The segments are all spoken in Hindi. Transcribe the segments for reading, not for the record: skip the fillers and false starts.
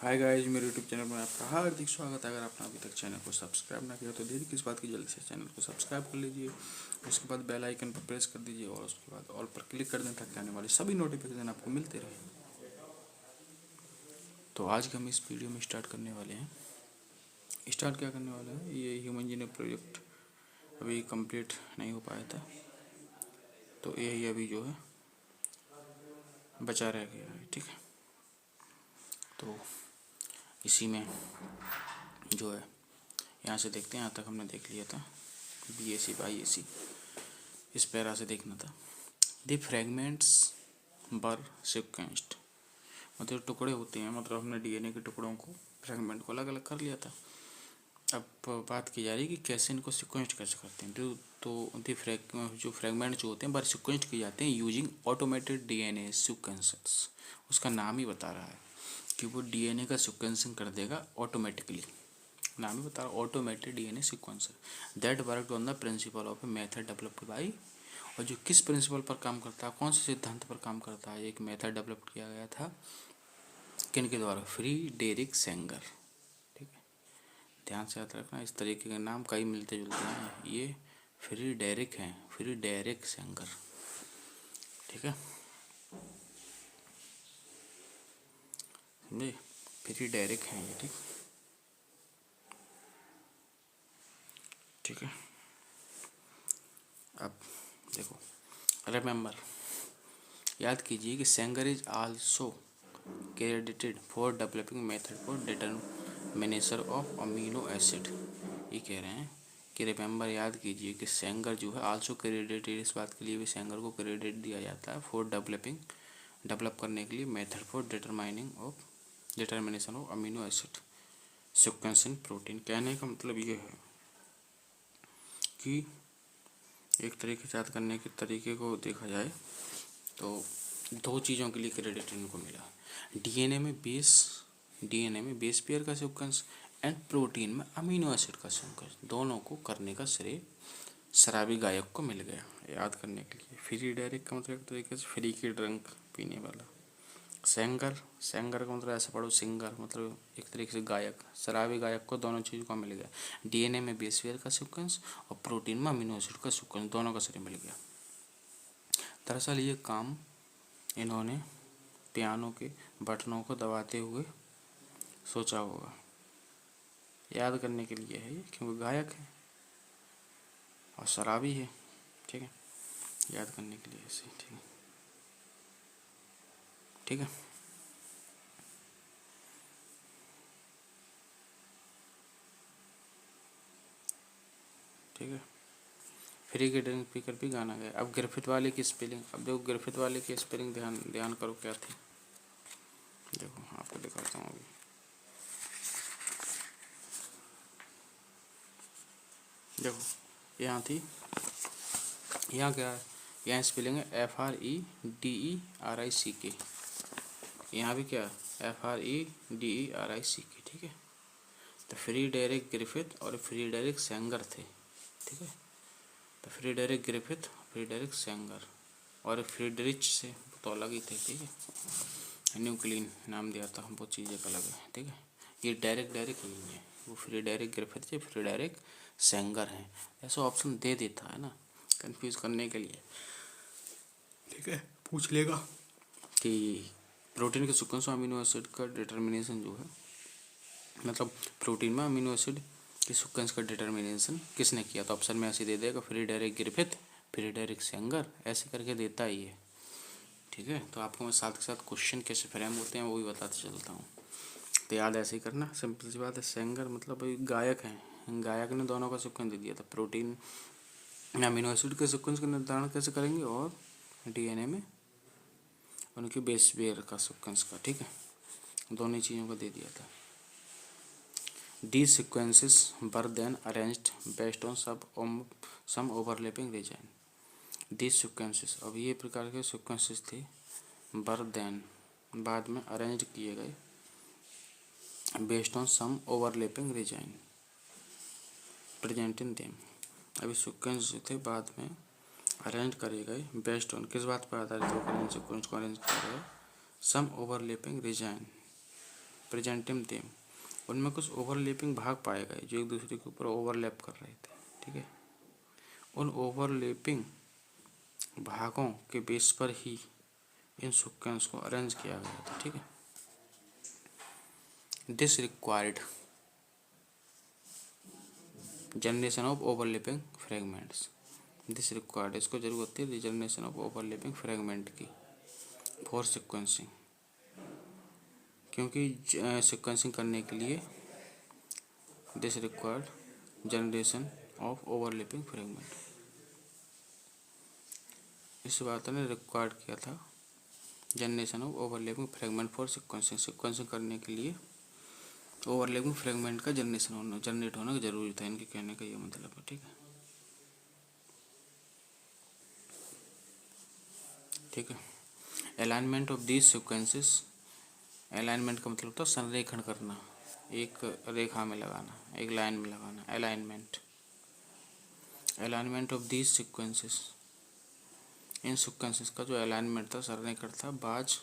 हाय गाइस, मेरे यूट्यूब चैनल में आपका हार्दिक स्वागत है। अगर आपने अभी तक चैनल को सब्सक्राइब ना किया तो देरी किस बात की, जल्दी से चैनल को सब्सक्राइब कर लीजिए। उसके बाद बेल आइकन पर प्रेस कर दीजिए और उसके बाद ऑल पर क्लिक कर दें ताकि आने वाले सभी नोटिफिकेशन आपको मिलते रहे। तो आज के हम इस वीडियो में स्टार्ट करने वाले हैं। स्टार्ट क्या करने वाले हैं, ये ह्यूमन जीनोम प्रोजेक्ट अभी कंप्लीट नहीं हो पाया था, तो यही अभी जो है बचा रह गया है। ठीक है, तो इसी में जो है यहाँ से देखते हैं। यहाँ तक हमने देख लिया था, BAC BIAC इस पैरा से देखना था। द फ्रेगमेंट्स बर सिक्वेंस्ड, मतलब टुकड़े होते हैं, मतलब हमने DNA के टुकड़ों को, फ्रेगमेंट को अलग अलग कर लिया था। अब बात की जा रही है कि कैसे इनको सिक्वेंस्ड कैसे करते हैं। तो जो फ्रेगमेंट जो होते हैं बर सिक्वेंस्ड किए जाते हैं यूजिंग ऑटोमेटेड DNA सीक्वेंसर्स। उसका नाम ही बता रहा है कि वो DNA का सिक्वेंसिंग कर देगा ऑटोमेटिकली। नाम ही बता रहा, automated DNA sequencer that work on the principle of a method developed by. और जो किस प्रिंसिपल पर काम करता है, कौन से सिद्धांत पर काम करता है, एक मेथड डेवलप किया गया था किनके द्वारा, फ्रीडेरिक सेंगर। ठीक है, ध्यान से याद रखना, इस तरीके के नाम कई मिलते जुलते हैं। ये फ्रीडेरिक हैं, फ्रीडेरिक सेंगर। ठीक है, समझे, फ्रीडेरिक हैं ये। ठीक है, अब देखो, रिमेंबर, याद कीजिए कि Sengar is also credited for developing method for determination of amino acid. ये कह रहे हैं कि रिमेंबर, याद कीजिए कि सेंगर जो है आल्सो क्रेडिटेड, इस बात के लिए भी सेंगर को क्रेडिट दिया जाता है फॉर डेवलप करने के लिए method for determination of amino acid sequencing protein. कहने का मतलब ये है कि एक तरीके से याद करने के तरीके को देखा जाए तो दो चीज़ों के लिए क्रेडिट इनको मिला। डीएनए में बेस पेयर का सीक्वेंस एंड प्रोटीन में अमीनो एसिड का सीक्वेंस, दोनों को करने का श्रेय शराबी गायक को मिल गया। याद करने के लिए, फ्री डायरेक्ट का मतलब एक तरीके से फ्री की ड्रंक पीने वाला। सेंगर का मतलब ऐसा पढ़ो, सिंगर मतलब एक तरीके से गायक, शराबी गायक को दोनों चीज़ों का मिल गया। डीएनए में बेस पेयर का सीक्वेंस और प्रोटीन में अमीनो एसिड का सीक्वेंस, दोनों का श्रेय मिल गया। दरअसल ये काम इन्होंने पियानो के बटनों को दबाते हुए सोचा होगा। याद करने के लिए है ये, क्योंकि गायक है और शराबी है। ठीक है, याद करने के लिए ऐसे। ठीक है, ठीक है, ठीक है। फ्री के ड्रिंक पीकर भी गाना गया। अब ग्रिफिथ वाले की स्पेलिंग, अब देखो ग्रिफिथ वाले की स्पेलिंग ध्यान करो क्या थी। देखो आपको दिखाता हूँ अभी। देखो यहाँ थी, यहाँ क्या है, यहाँ स्पेलिंग है FREDERICK। यहाँ भी क्या है, FREDERICK। ठीक है, तो फ्रीडेरिक ग्रिफिथ और फ्रीडेरिक सेंगर थे। ठीक है, तो फ्रीडेरिक ग्रिफिथ, फ्रीडेरिक सेंगर और फ्रीडरिच से तो अलग ही थे। ठीक है, न्यूक्लिन नाम दिया था, वो चीज़ें अलग है। ठीक है, ये डायरेक्ट नहीं है, वो फ्रीडेरिक ग्रिफिथ से फ्रीडेरिक सेंगर हैं। ऐसा ऑप्शन दे देता है ना, कंफ्यूज करने के लिए। ठीक है, पूछ लेगा कि प्रोटीन के सीक्वेंस में अमीनो एसिड का डिटर्मिनेशन जो है, मतलब प्रोटीन में अमीनो एसिड के सीक्वेंस का डिटर्मिनेशन किसने किया, तो ऑप्शन में ऐसे दे देगा, फ्रीडेरिक ग्रिफिथ, फ्रीडेरिक सेंगर, ऐसे करके देता ही है। ठीक है, तो आपको मैं साथ के साथ क्वेश्चन कैसे फ्रेम होते हैं वो भी बताते चलता हूँ, तो याद ऐसे ही करना। सिंपल सी बात है, सेंगर मतलब गायक हैं, गायक ने दोनों का सीक्वेंस दे दिया था। प्रोटीन में अमीनो एसिड के सीक्वेंस का निर्धारण कैसे करेंगे, और डीएनए में उनके बेस पेयर का सीक्वेंस का। ठीक है, दोनों चीज़ों को दे दिया था। These sequences were then arranged based on some overlapping region. These sequences, अब ये प्रकार के sequences थे, were then बाद में अरेंज किए गए, based on some overlapping region present in them। अभी sequence जो थे बाद में अरेंज करे गए, बेस्ड ऑन किस बात पर आधारित होकर इन सीक्वेंस को अरेंज किया गया, सम ओवरलैपिंग रीजन प्रेजेंटिव थीम, उनमें कुछ ओवरलैपिंग भाग पाए गए जो एक दूसरे के ऊपर ओवरलैप कर रहे थे। ठीक है, उन ओवरलैपिंग भागों के बेस पर ही इन सीक्वेंस को अरेंज किया गया था। ठीक है, this required generation of overlapping fragments. This required, इसको जरूरत होती है जनरेशन ऑफ ओवरलैपिंग फ्रेगमेंट की फॉर सीक्वेंसिंग, क्योंकि सीक्वेंसिंग करने के लिए this required generation of overlapping fragment, इस बात ने रिक्वायर्ड किया था generation of overlapping fragment for sequencing. Sequencing करने के लिए ओवरलैपिंग फ्रेगमेंट का जनरेट होना जरूरी था, इनके कहने का ये मतलब है। ठीक है, ठीक है। Alignment of these sequences, alignment का मतलब होता है संरेखण करना, एक रेखा में लगाना, एक लाइन में लगाना, alignment. Alignment of these sequences, in sequences का जो अलाइनमेंट था, संरेखण था, बाज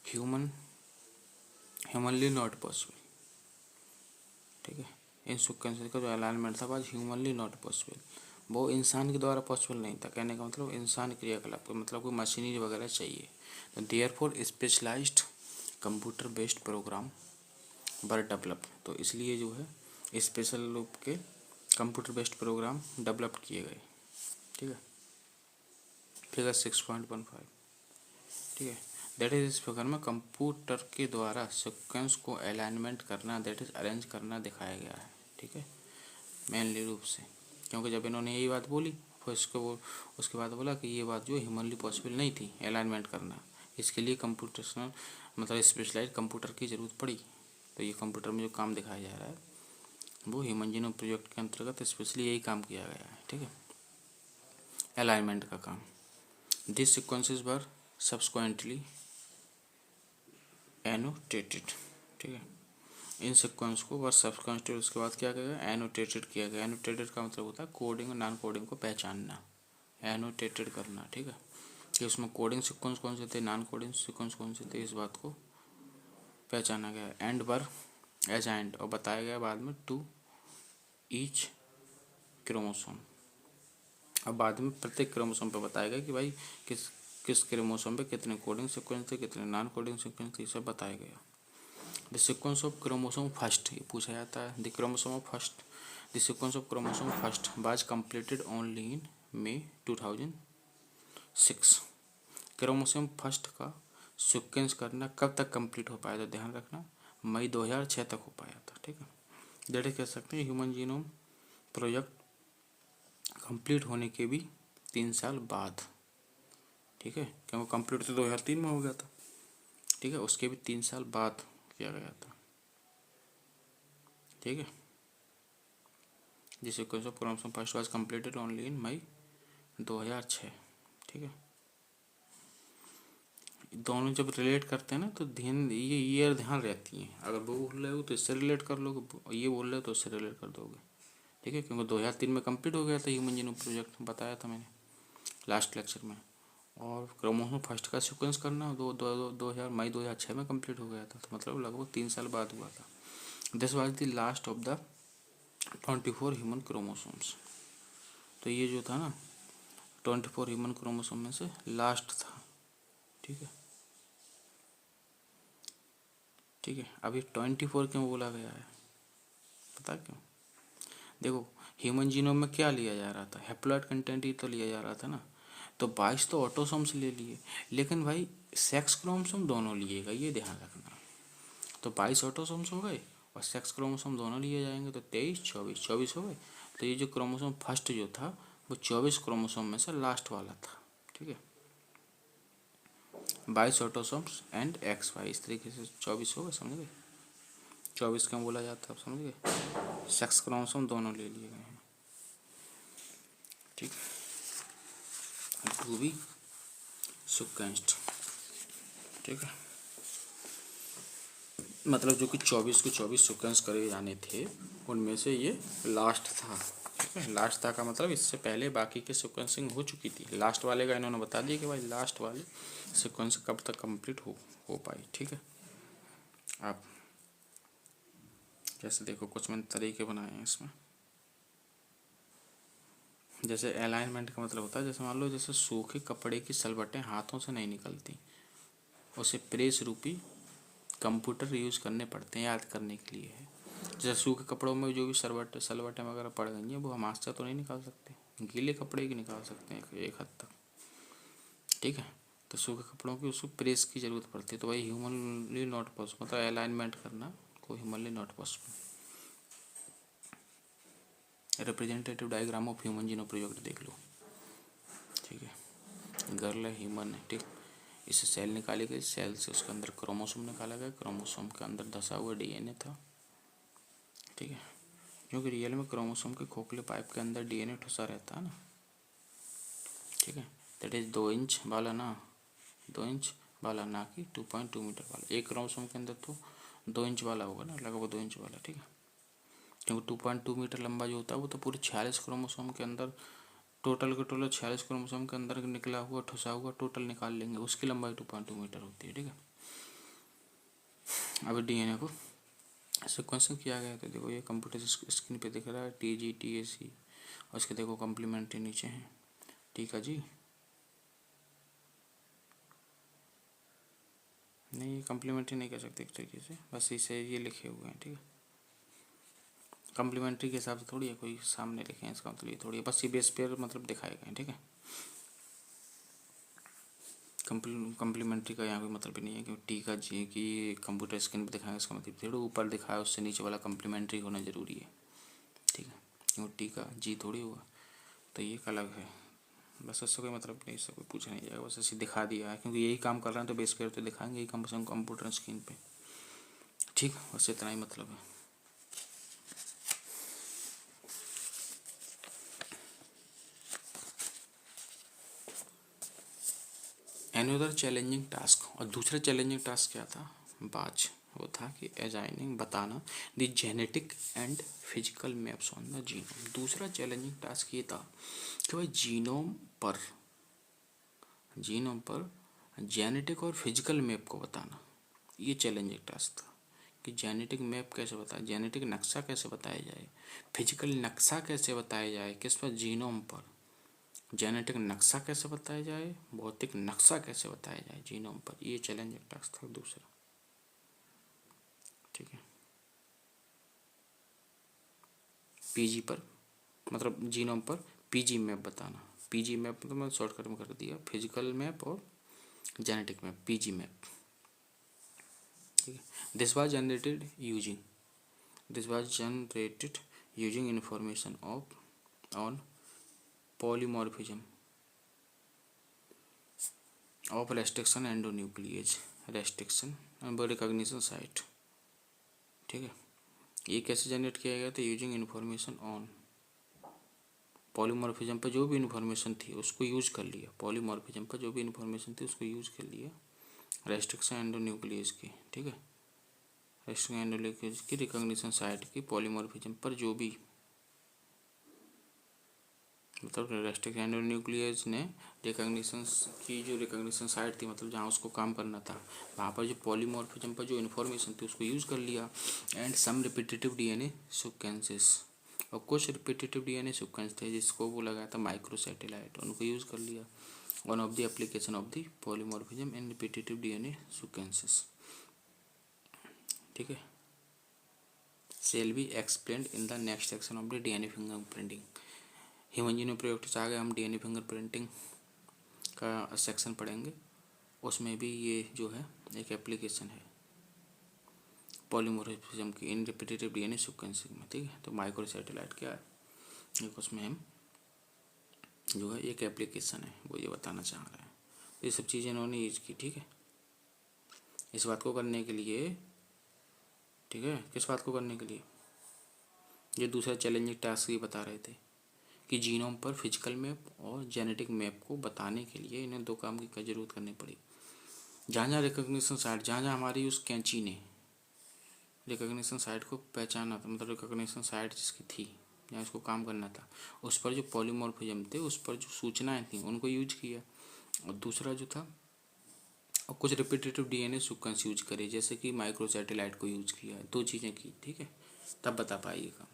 ह्यूमनली नॉट पॉसिबल। ठीक है, इन सीक्वेंसेस का जो अलाइनमेंट था बाज ह्यूमनली नॉट पॉसिबल, वो इंसान के द्वारा पॉसिबल नहीं था। कहने का मतलब इंसान क्रियाकलाप का मतलब कोई मशीनरी वगैरह चाहिए। तो therefore specialized computer based program were develop, तो इसलिए जो है स्पेशल रूप के कंप्यूटर बेस्ड प्रोग्राम डेवलप किए गए। ठीक है, फिगर 6.15। ठीक है, दैट इज, इस फिगर में कंप्यूटर के द्वारा सीक्वेंस को अलाइनमेंट करना, दैट इज अरेंज करना दिखाया गया है। ठीक है, मेनली रूप से, क्योंकि जब इन्होंने यही बात बोली फिर उसके बाद बोला कि ये बात जो ह्यूमनली पॉसिबल नहीं थी अलाइनमेंट करना, इसके लिए कंप्यूटेशनल मतलब स्पेशलाइज कंप्यूटर की ज़रूरत पड़ी। तो ये कंप्यूटर में जो काम दिखाया जा रहा है वो ह्यूमन जीनोम प्रोजेक्ट के अंतर्गत स्पेशली यही काम किया गया है। ठीक है, अलाइनमेंट का काम। This sequences were subsequently annotated. ठीक है, इन सीक्वेंस को वर्ड सब्सिक्वेंटली उसके बाद क्या किया गया, एनोटेटेड किया गया। एनोटेटेड का मतलब होता है कोडिंग और नॉन कोडिंग को पहचानना, एनोटेटेड करना। ठीक है, कि उसमें कोडिंग सीक्वेंस कौन से थे, नॉन कोडिंग सीक्वेंस कौन से थे, इस बात को पहचाना गया। एंड वर एजाइंड, और बताया गया बाद में टू ईच क्रोमोसोम। अब बाद में प्रत्येक क्रोमोसोम पे बताया गया कि भाई किस किस क्रोमोसोम पे कितने कोडिंग सीक्वेंस थे, कितने नॉन कोडिंग सीक्वेंस थे, सब बताया गया। The sequence of chromosome first, ये पूछा जाता है, the chromosome of first, the sequence of chromosome first was completed only in May 2006। Chromosome first का सीक्वेंस करना कब तक कंप्लीट हो पाया था, ध्यान रखना, मई 2006 तक हो पाया था। ठीक है, दैट इज कह सकते हैं ह्यूमन जीनोम प्रोजेक्ट कंप्लीट होने के भी 3 साल बाद। ठीक है, क्योंकि कंप्लीट तो 2003 में हो गया था। ठीक है, उसके भी 3 साल बाद किया गया था। ठीक है, this sequence of chromosome first was completed only in May 2006। ठीक है, दोनों जब रिलेट करते हैं ना तो ध्यान ये ईयर ध्यान रहती है, अगर वो बोल रहे हो तो इससे रिलेट कर लोगे, ये बोल रहे हो तो इससे रिलेट कर दोगे। ठीक है, क्योंकि 2003 में कंप्लीट हो गया था ह्यूमन जीनोम प्रोजेक्ट, बताया था मैंने लास्ट लेक्चर में। और क्रोमोसोम फर्स्ट का सीक्वेंस करना 2000 मई 2006 में कंप्लीट हो गया था, तो मतलब लगभग 3 साल बाद हुआ था। This was the last of the 24 human chromosomes. तो ये जो था ना 24 ह्यूमन क्रोमोसोम में से लास्ट था। ठीक है, ठीक है, अभी 24 क्यों बोला गया है, पता क्यों? देखो ह्यूमन जीनोम में क्या लिया जा रहा था, हैप्लॉइड कंटेंट ही तो लिया जा रहा था ना। तो 22 तो ऑटोसोम्स ले लिए, लेकिन भाई सेक्स क्रोमोसोम दोनों लिएगा, ये ध्यान रखना। तो 22 ऑटोसोम्स हो गए और सेक्स क्रोमोसोम दोनों लिए जाएंगे, तो 23 24 हो गए। तो ये जो क्रोमोसोम फर्स्ट जो था वो 24 क्रोमोसोम में से लास्ट वाला था। ठीक है, 22 ऑटोसोम्स एंड XY, इस तरीके से 24 हो गए, समझ गए। 24 क्यों बोला जाता है, समझ गए, सेक्स क्रोमोसोम दोनों ले लिए गए हैं। ठीक, टू बी सीक्वेंस्ड। ठीक है, मतलब जो कि 24 को 24 सीक्वेंस करे जाने थे उनमें से ये लास्ट था। ठीक है, लास्ट था का मतलब इससे पहले बाकी की सीक्वेंसिंग हो चुकी थी, लास्ट वाले का इन्होंने बता दिया कि भाई लास्ट वाली सीक्वेंस कब तक कंप्लीट हो पाई। ठीक है, आप जैसे देखो कुछ मैंने तरीके बनाए हैं इसमें। जैसे अलाइनमेंट का मतलब होता है, जैसे मान लो जैसे सूखे कपड़े की सलवटें हाथों से नहीं निकलती, उसे प्रेस रूपी कंप्यूटर यूज़ करने पड़ते हैं याद करने के लिए है। जैसे सूखे कपड़ों में जो भी सलवटें वगैरह पड़ गई हैं वो हम हाथ से तो नहीं निकाल सकते, गीले कपड़े की निकाल सकते हैं एक हद तक, ठीक है। तो सूखे कपड़ों की उसको प्रेस की ज़रूरत पड़ती है, तो भाई ह्यूमनली नॉट पॉसिबल, मतलब अलाइनमेंट करना को humanly not possible. Representative diagram of human genome project देख लो, ठीक है। गर्ल है, ह्यूमन है, ठीक। इससे सेल निकाली गई, सेल से उसके अंदर क्रोमोसोम निकाला गया, क्रोमोसोम के अंदर धसा हुआ डीएनए था, ठीक है। क्योंकि रियल में क्रोमोसोम के खोखले पाइप के अंदर डीएनए ठुसा रहता है ना, ठीक है। दैट इज 2 इंच वाला ना, 2 इंच वाला ना कि 2.2 मीटर वाला। एक क्रोमोसोम के अंदर तो 2 इंच वाला होगा ना, लगभग 2 इंच वाला, ठीक है। क्योंकि 2.2 मीटर लंबा जो होता है वो तो पूरे 46 क्रोमोसोम के अंदर, टोटल के टोटल 46 क्रोमोसोम के अंदर निकला हुआ ठुसा हुआ टोटल निकाल लेंगे, उसकी लंबाई 2.2 मीटर होती है, ठीक है। अब डीएनए को सिक्वेंसिंग किया गया, तो देखो ये कंप्यूटर स्क्रीन पे दिख रहा है TGTAC, और उसके देखो कम्प्लीमेंट्री नीचे है, ठीक है जी। नहीं, ये कम्प्लीमेंट्री नहीं कह सकते एक तरीके से, बस इसे ये लिखे हुए हैं, ठीक है। कम्प्लीमेंट्री के हिसाब से थोड़ी है, कोई सामने लिखे हैं इसका मतलब ये थोड़ी है, बस ये बेस पेयर मतलब दिखाए गए हैं, ठीक है। कम्प्लीमेंट्री का यहाँ कोई मतलब भी नहीं है, क्योंकि टी का जी की कंप्यूटर स्क्रीन पर दिखाएंगे इसका मतलब थोड़ा ऊपर दिखाया उससे नीचे वाला कम्प्लीमेंट्री होना जरूरी है, ठीक है। क्योंकि टी का जी थोड़ी हुआ, तो ये अलग है, बस इससे कोई मतलब नहीं, इससे कोई पूछा नहीं जाएगा, बस ऐसे दिखा दिया है, क्योंकि यही काम कर रहे हैं तो बेस पेयर तो दिखाएंगे ही कम से कम कंप्यूटर स्क्रीन पे, ठीक। बस इतना ही मतलब है। अनदर चैलेंजिंग टास्क, और दूसरा चैलेंजिंग टास्क क्या था बाज, वो था कि एजाइनिंग बताना the genetic and physical maps on the genome. दूसरा चैलेंजिंग टास्क ये था कि भाई जीनोम पर जेनेटिक और फिजिकल मैप को बताना, ये चैलेंजिंग टास्क था कि जेनेटिक मैप कैसे बताया, जेनेटिक नक्शा कैसे बताया जाए, फिजिकल नक्शा कैसे बताया जाए, किस पर, जीनोम पर। जेनेटिक नक्शा कैसे बताया जाए, भौतिक नक्शा कैसे बताया जाए जीनोम पर, ये चैलेंजिंग टास्क था दूसरा, ठीक है। पीजी पर मतलब जीनोम पर पीजी मैप बताना, पीजी मैप मतलब मैं शॉर्टकट में कर दिया, फिजिकल मैप और जेनेटिक मैप, पीजी मैप, ठीक है। This was generated using information of on polymorphism of restriction endonuclease, restriction recognition site, ठीक है। ये कैसे जनरेट किया गया था, यूजिंग इन्फॉर्मेशन ऑन पॉलीमॉर्फिज्म पर जो भी इन्फॉर्मेशन थी उसको यूज कर लिया, पॉलीमॉर्फिज्म पर जो भी इन्फॉर्मेशन थी उसको यूज कर लिया रेस्ट्रिक्शन एंडोन्यूक्लिएज की, ठीक है। रेस्ट्रिक्शन एंडोन्यूक्लिएज की रिकॉग्निशन साइट की पॉलीमॉर्फिज्म पर जो भी, मतलब रेस्ट्रिक्शन एंडोन्यूक्लिएज ने रिकॉग्निशन की जो रिकॉग्निशन साइट थी, मतलब जहाँ उसको काम करना था वहाँ पर जो पॉलीमॉर्फिज्म पर जो इन्फॉर्मेशन थी उसको यूज़ कर लिया। And some repetitive DNA sequences, और कुछ रिपीटेटिव डीएनए सीक्वेंस थे जिसको वो लगाया था माइक्रो सैटेलाइट, उनको यूज़ कर लिया। One of the application of the polymorphism and repetitive DNA sequences, ठीक है। Shall be explained in the next section of the DNA fingerprinting. Human genome project से आगे हम डीएनए फिंगरप्रिंटिंग का सेक्शन पढ़ेंगे, उसमें भी ये जो है एक एप्लीकेशन है पॉलीमॉर्फिज्म की इन रिपीटेटिव डीएनए सीक्वेंसिंग में, ठीक है। तो माइक्रो सैटेलाइट क्या है, एक उसमें हम जो है एक एप्लीकेशन है वो ये बताना चाह रहे हैं। तो ये सब चीज़ें इन्होंने यूज की, ठीक है। इस बात को करने के लिए, ठीक है, किस बात को करने के लिए, ये दूसरा चैलेंजिंग टास्क ये बता रहे थे कि जीनोम पर फिजिकल मैप और जेनेटिक मैप को बताने के लिए इन्हें दो काम की जरूरत करनी पड़ी। जहाँ जहाँ रिकॉग्निशन साइट, जहाँ जहाँ हमारी उस कैंची ने रिकॉग्निशन साइट को पहचाना था, मतलब रिकॉग्निशन साइट जिसकी थी जहाँ उसको काम करना था, उस पर जो पॉलीमॉर्फिज्म थे, उस पर जो सूचनाएं थी उनको यूज किया। और दूसरा जो था, और कुछ रिपीटेटिव डीएनए सीक्वेंस यूज करे, जैसे कि माइक्रो सैटेलाइट को यूज किया, दो चीज़ें की, ठीक है। तब बता पाइएगा।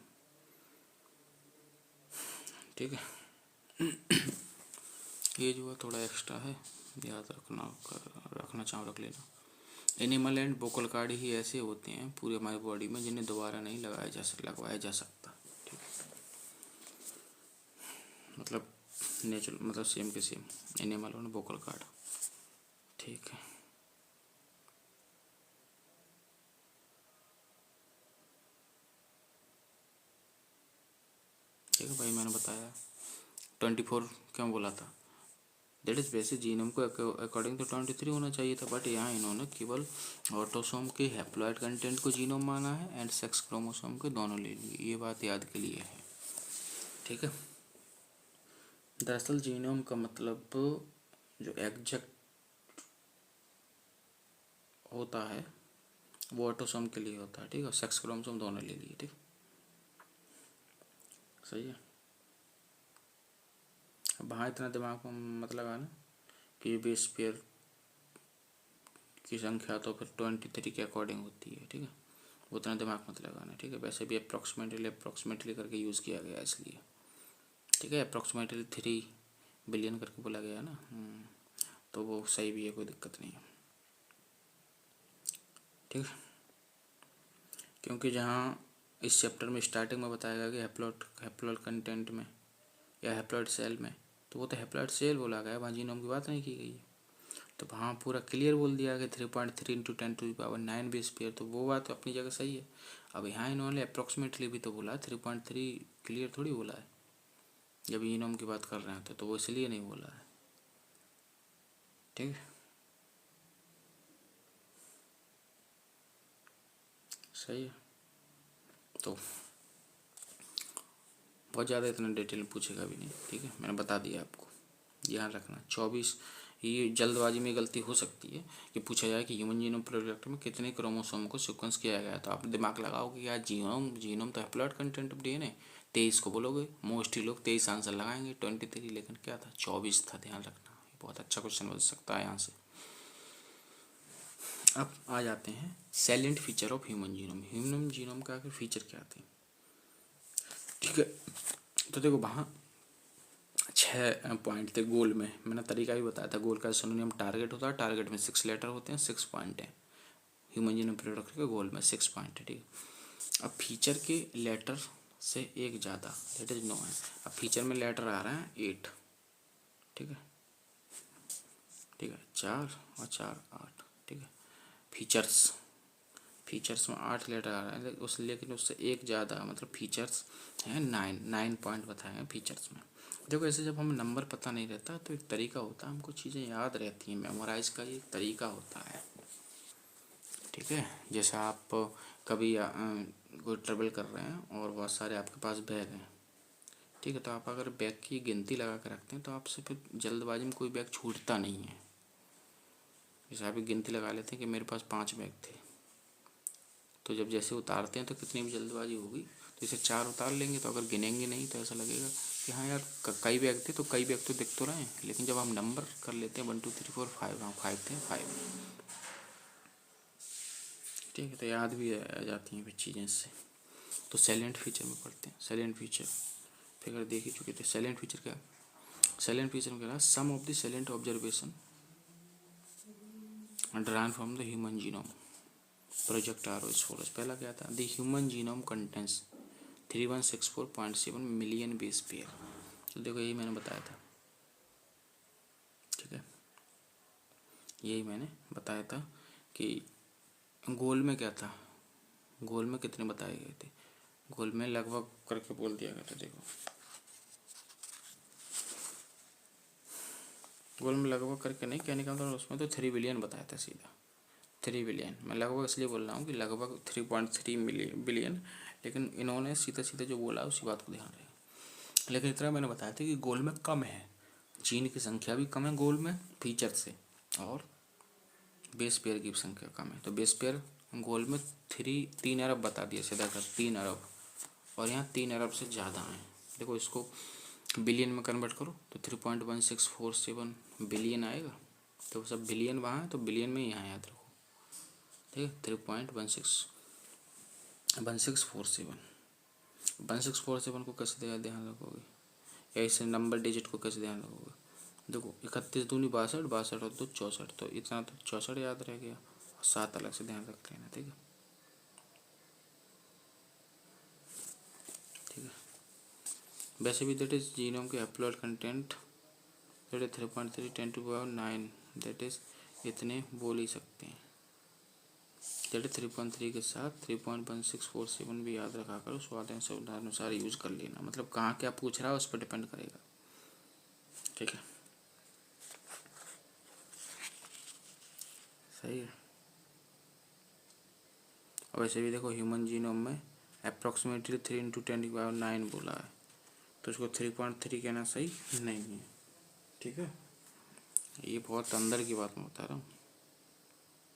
ठीक है, ये जो है थोड़ा एक्स्ट्रा है, याद रखना चाहो रख लेना। एनिमल एंड वोकल कॉर्ड ही ऐसे होते हैं पूरे हमारी बॉडी में जिन्हें दोबारा नहीं लगवाया जा सकता। ठीक है, मतलब नेचुरल, मतलब सेम के सेम एनिमल और वोकल कॉर्ड। ठीक है, ठीक है भाई, मैंने बताया 24 क्यों बोला था, दैट इज़ वैसे जीनोम को अकॉर्डिंग टू 23 होना चाहिए था, बट यहाँ इन्होंने केवल ऑटोसोम के हैप्लॉइड कंटेंट को जीनोम माना है एंड सेक्स क्रोमोसोम के दोनों ले लिए। ये बात याद के लिए है। ठीक है, दरअसल जीनोम का मतलब जो एग्जैक्ट होता है वो ऑटोसोम के लिए होता है। ठीक है, सेक्स क्रोमोसोम दोनों ले लिए। ठीक, सही है। अब हाँ, इतना दिमाग में मत लगाना कि बेस पेयर की संख्या तो फिर 23 के अकॉर्डिंग होती है। ठीक है, उतना दिमाग मत लगाना। ठीक है, वैसे भी अप्रॉक्सीमेटली करके यूज़ किया गया इसलिए। ठीक है, अप्रॉक्सीमेटली 3 बिलियन करके बोला गया ना, तो वो सही भी है, कोई दिक्कत नहीं है। ठीक है, क्योंकि जहाँ इस चैप्टर में स्टार्टिंग में बताया गया कि हैप्लॉइड कंटेंट में या हैप्लॉइड सेल में, तो वो तो हैप्लॉइड सेल बोला गया, वहाँ जीनोम की बात नहीं की गई है। तो वहाँ पूरा क्लियर बोल दिया कि 3.3 × 10⁻⁹ बेस पेयर, तो वो बात तो अपनी जगह सही है। अब यहाँ इन्होंने अप्रॉक्सीमेटली भी तो बोला है, 3.3 क्लियर थोड़ी बोला है। जब जीनोम की बात कर रहे हैं तो वो इसलिए नहीं बोला है। ठीक है, सही है। तो बहुत ज़्यादा इतना डिटेल पूछेगा भी नहीं। ठीक है, मैंने बता दिया आपको, ध्यान रखना। 24, ये जल्दबाजी में गलती हो सकती है कि पूछा जाए कि ह्यूमन जीनोम प्रोजेक्ट में कितने क्रोमोसोम को सीक्वेंस किया गया, तो आप दिमाग लगाओगे यार जीनोम तो हैप्लॉइड कंटेंट ऑफ डीएनए 23 को बोलोगे, मोस्टली लोग 23 आंसर लगाएंगे, 23, लेकिन क्या था 24 था। ध्यान रखना, बहुत अच्छा क्वेश्चन बन सकता है यहाँ से। अब आ जाते हैं salient feature of human genome. Human genome का आखिर फीचर क्या थे? ठीक है, तो देखो वहाँ 6 पॉइंट थे गोल में, मैंने तरीका भी बताया था। गोल का सिनोनिम टारगेट होता है, टारगेट में 6 लेटर होते हैं, 6 पॉइंट हैं। ह्यूमन जीनोम प्रोडक्ट के गोल में 6 पॉइंट है। ठीक है, अब फीचर के लेटर से एक ज़्यादा, दैट इज नो है। अब फीचर में लेटर आ रहे हैं 8। ठीक है, ठीक है, 4 और 4 8। ठीक है, फीचर्स में 8 लेटर आ रहे हैं उस, लेकिन उससे एक ज़्यादा, मतलब फीचर्स हैं 9 पॉइंट बताए हैं फीचर्स में। देखो ऐसे जब हमें नंबर पता नहीं रहता तो एक तरीका होता है, हमको चीज़ें याद रहती हैं, मेमोराइज का एक तरीका होता है। ठीक है, जैसे आप कभी कोई ट्रेवल कर रहे हैं और बहुत सारे आपके पास बैग हैं। ठीक है, तो आप अगर बैग की गिनती लगा कर रखते हैं तो आपसे फिर जल्दबाजी में कोई बैग छूटता नहीं है। जैसे आप एक गिनती लगा लेते हैं कि मेरे पास 5 बैग थे, तो जब जैसे उतारते हैं तो कितनी भी जल्दबाजी होगी तो इसे 4 उतार लेंगे, तो अगर गिनेंगे नहीं तो ऐसा लगेगा कि हाँ यार कई बैग थे, तो कई बैग तो दिख तो रहे हैं। लेकिन जब हम नंबर कर लेते हैं 1 2 3 4 5, हाँ 5 थे 5। ठीक है, तो याद भी आ जाती हैं फिर चीज़ें इससे। तो साइलेंट फीचर में पढ़ते हैं। साइलेंट फीचर फिगर देख ही चुके थे। साइलेंट फीचर क्या? साइलेंट फीचर में क्या है? Some of the silent observation drawn from the human genome project are is follows. पहला क्या था? The human genome contains 3164.7 million base pair. तो देखो यही मैंने बताया था। ठीक है, यही मैंने बताया था कि गोल में क्या था, गोल में कितने बताए गए थे, गोल में लगभग करके बोल दिया गया था। देखो गोल में लगभग करके नहीं, कहने का मतलब उसमें तो 3 बिलियन बताया था सीधा। 3 बिलियन, मैं लगभग इसलिए बोल रहा हूँ कि लगभग 3.3 बिलियन, लेकिन इन्होंने सीधा सीधा जो बोला उसी बात को ध्यान रहे। लेकिन इतना मैंने बताया था कि गोल में कम है, जीन की संख्या भी कम है गोल में फीचर से, और बेस पेयर की संख्या कम है। तो बेस पेयर गोल में 3 अरब बता दिया सीधा कर, 3 अरब, और यहाँ 3 अरब से ज़्यादा हैं। देखो इसको बिलियन में कन्वर्ट करो तो 3.1647 बिलियन आएगा। तो सब बिलियन वहाँ है तो बिलियन में यहाँ याद रखो। ठीक है, 3.16 1647 को कैसे ध्यान रखोगे, ऐसे नंबर डिजिट को कैसे ध्यान रखोगे। देखो 31 दूनी 62, 62 और 2 64, तो इतना तो 64 याद रह गया, और 7 अलग से ध्यान रख लेना। ठीक है, ठीक है। वैसे भी दैट इज जीनोम के haploid content that is 3.3 10 to the 9, that is इतने बोल ही सकते हैं। दैट इज 3.3 के साथ 3.1647 भी याद रखा करो, स्वाध्याय से अनुसार यूज कर लेना, मतलब कहाँ क्या पूछ रहा है उस पर डिपेंड करेगा। ठीक है, सही है। और वैसे भी देखो ह्यूमन जीनोम में अप्रॉक्सीमेटली 3 × 10⁹ बोला है, तो उसको 3.3 कहना सही नहीं है। ठीक है, ये बहुत अंदर की बात मैं बता रहा हूँ,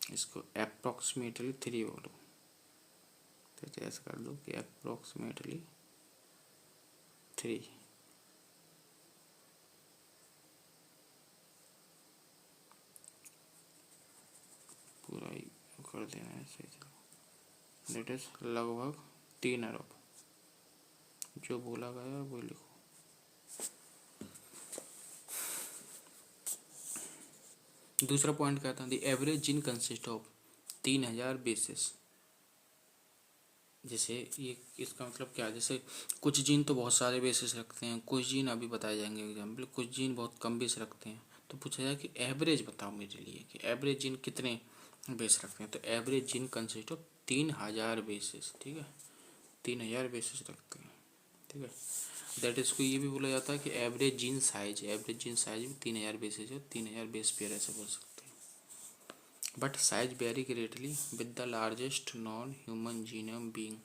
इसको अप्रॉक्सीमेटली 3 बोलो, तो ऐसा कर दो कि अप्रॉक्सीमेटली 3। पूरा ही कर देना है, सही चलो। दैट इज लगभग 3 अरब, जो बोला गया वो लिखो। दूसरा पॉइंट क्या था, the average gene consist of 3000 basis. जैसे ये इसका मतलब क्या है, जैसे कुछ जीन तो बहुत सारे बेसिस रखते हैं, कुछ जीन अभी बताए जाएंगे एग्जाम्पल, कुछ जीन बहुत कम बेस रखते हैं। तो पूछा जाए कि एवरेज बताओ मेरे लिए कि एवरेज जीन कितने बेस रखते हैं, तो average gene consist of 3000 basis. ठीक है, 3000 बेसिस रखते हैं। ठीक है, दैट इज को ये भी बोला जाता है कि average gene size, average gene size भी 3000 बेसिस है, 3000 बेस पेयर ऐसे बोल सकते हैं। But size very greatly with the largest non human genome being.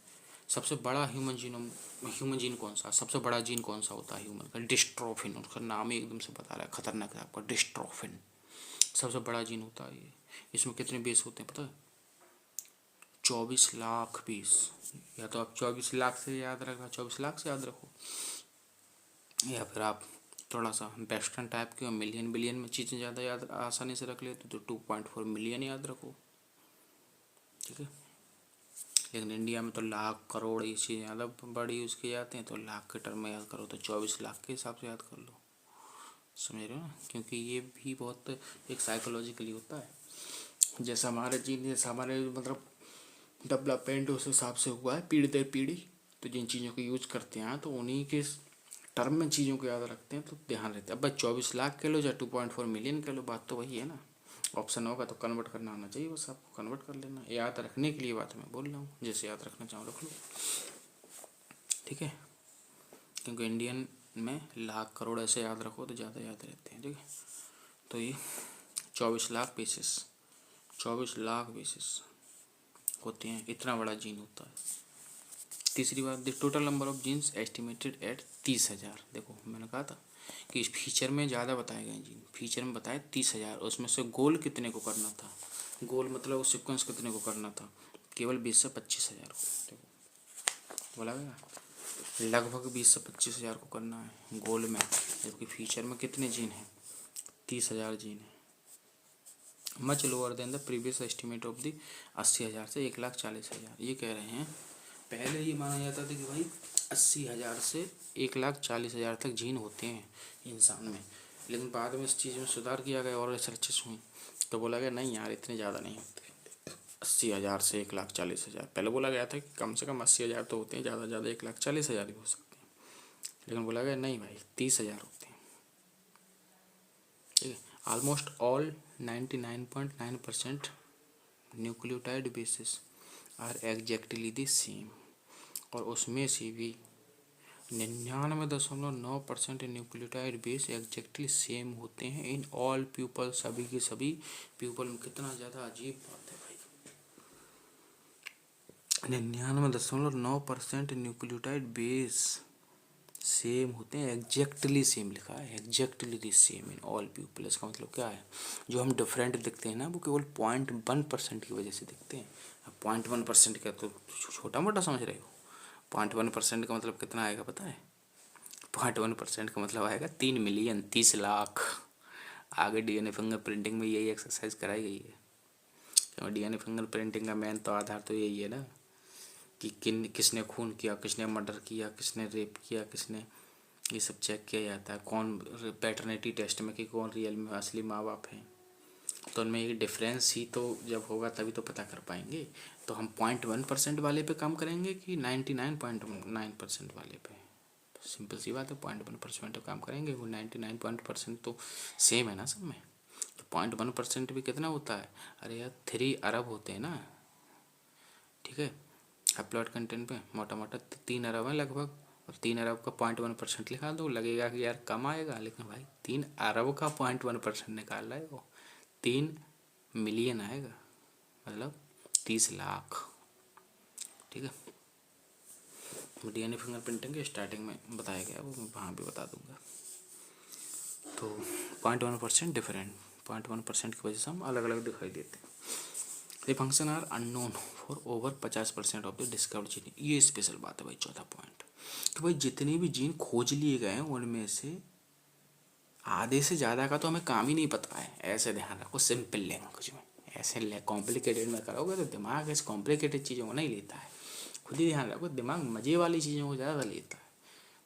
सबसे बड़ा ह्यूमन जीन कौन सा, सबसे बड़ा जीन कौन सा होता है ह्यूमन का, डिस्ट्रोफिन। उसका नाम ही एकदम से बता रहा है, खतरनाक है आपका, डिस्ट्रोफिन सबसे बड़ा जीन होता है ये। इसमें कितने बेस होते हैं पता है, 24 लाख बेस। या तो आप 24 लाख से याद रखना, 24 लाख से याद रखो, या फिर आप थोड़ा सा वेस्टर्न टाइप के मिलियन बिलियन में चीज़ें ज़्यादा याद आसानी से रख लेते तो 2.4 मिलियन याद रखो। ठीक है, लेकिन इंडिया में तो लाख करोड़ ये चीज़ें ज़्यादा बड़ी यूज़ की जाती हैं, तो लाख के टर्म में याद करो, तो 24 लाख के हिसाब से याद कर लो। समझ रहे हो ना, क्योंकि ये भी बहुत एक साइकोलॉजिकली होता है। जैसा हमारे जीन, जैसा हमारे मतलब डेवलपमेंट उस हिसाब से हुआ है पीढ़ी दर पीढ़ी, तो जिन चीज़ों को यूज करते हैं तो उन्हीं के टर्म में चीज़ों को याद रखते हैं, तो ध्यान रहता है। अब भाई 24 लाख कह लो या 2.4 मिलियन कह लो, बात तो वही है ना। ऑप्शन होगा तो कन्वर्ट करना आना चाहिए, बस आपको कन्वर्ट कर लेना। याद रखने के लिए बात मैं बोल रहा हूँ, जैसे याद रखना चाहो रख लो। ठीक है, क्योंकि इंडियन में लाख करोड़ ऐसे याद रखो तो ज़्यादा याद रहते हैं। ठीक है, तो ये 24 लाख बेसिस, 24 लाख बेसिस होते हैं, इतना बड़ा जीन होता है। तीसरी बात, the total number of genes estimated at 30,000। देखो मैंने कहा था कि इस फीचर में ज़्यादा बताए गए जीन, फीचर में बताए 30,000, उसमें से गोल कितने को करना था, गोल मतलब सीक्वेंस कितने को करना था, केवल 20 से 25,000 को। देखो बोला गया लगभग 20 से 25,000 को करना है गोल में, जबकि फीचर में कितने जीन हैं, 30,000 जीन है। Much lower than the previous estimate of the 80,000 से 1,40,000। ये कह रहे हैं पहले ये माना जाता था कि भाई 80,000 से 1,40,000 तक जीन होते हैं इंसान में, लेकिन बाद में इस चीज़ में सुधार किया गया और रिसर्चेस हुई, तो बोला गया नहीं यार इतने ज़्यादा नहीं होते, 80,000 से 1,40,000। पहले बोला गया था कि कम से कम 80,000 तो होते हैं, ज़्यादा से ज़्यादा 1,40,000 भी हो सकते हैं, लेकिन बोला गया नहीं भाई 30,000 होते हैं। ठीक है, almost all 99.9% nucleotide bases are exactly the same, और उसमें से भी 99.9% न्यूक्लियोटाइड बेस एग्जैक्टली सेम होते हैं इन ऑल पीपल, सभी के सभी पीपल में। कितना ज़्यादा अजीब बात है भाई, 99.9% न्यूक्लियोटाइड बेस सेम होते हैं, एग्जैक्टली सेम लिखा है, exactly the same in all people. इसका मतलब क्या है, जो हम डिफरेंट दिखते हैं ना वो केवल 0.1% की वजह से दिखते हैं। अब 0.1% का तो छोटा मोटा समझ रहे हो, 0.1% का मतलब कितना आएगा पता है, 0.1% का मतलब आएगा 3 मिलियन 30 लाख। आगे डीएनए फिंगर प्रिंटिंग में यही एक्सरसाइज कराई गई है, क्योंकि डीएनए फिंगर प्रिंटिंग का मेन तो आधार तो यही है ना, कि किसने खून किया, किसने मर्डर किया, किसने रेप किया, किसने, ये सब चेक किया जाता है। कौन पैटर्निटी टेस्ट में कि कौन रियल में असली माँ बाप हैं, तो उनमें एक डिफरेंस ही तो जब होगा तभी तो पता कर पाएंगे। तो हम 0.1% वाले पे काम करेंगे कि 99.9% वाले पे? तो सिंपल सी बात है, 0.1% पे काम करेंगे। वो 99% तो सेम है ना सब में। तो 0.1% भी कितना होता है? अरे यार 3 अरब होते हैं ना, ठीक है। अपलोड कंटेंट पे मोटा मोटा 3 अरब है लगभग, और 3 अरब का 0.1% लिखा दो, लगेगा कि यार कम आएगा, लेकिन भाई 3 अरब का 0.1% निकाल रहे हो, 3 मिलियन आएगा, मतलब 30 लाख, ठीक है। डीएनए फिंगरप्रिंटिंग के स्टार्टिंग में बताया गया, वो मैं वहाँ भी बता दूंगा। तो 0.1% डिफरेंट, 0.1% की वजह से हम अलग अलग दिखाई देते हैं। ये function are unknown for over 50% of the discovered gene. ये स्पेशल बात है भाई, चौथा पॉइंट, कि भाई जितने भी जीन खोज लिए गए हैं उनमें से आधे से ज़्यादा का तो हमें काम ही नहीं पता है। ऐसे ध्यान रखो, सिंपल लैंग्वेज में। ऐसे कॉम्प्लिकेटेड में करोगे तो दिमाग ऐसे कॉम्प्लिकेटेड चीज़ों को नहीं लेता है। खुद ही ध्यान रखो, दिमाग मज़े वाली चीज़ों को ज़्यादा लेता है।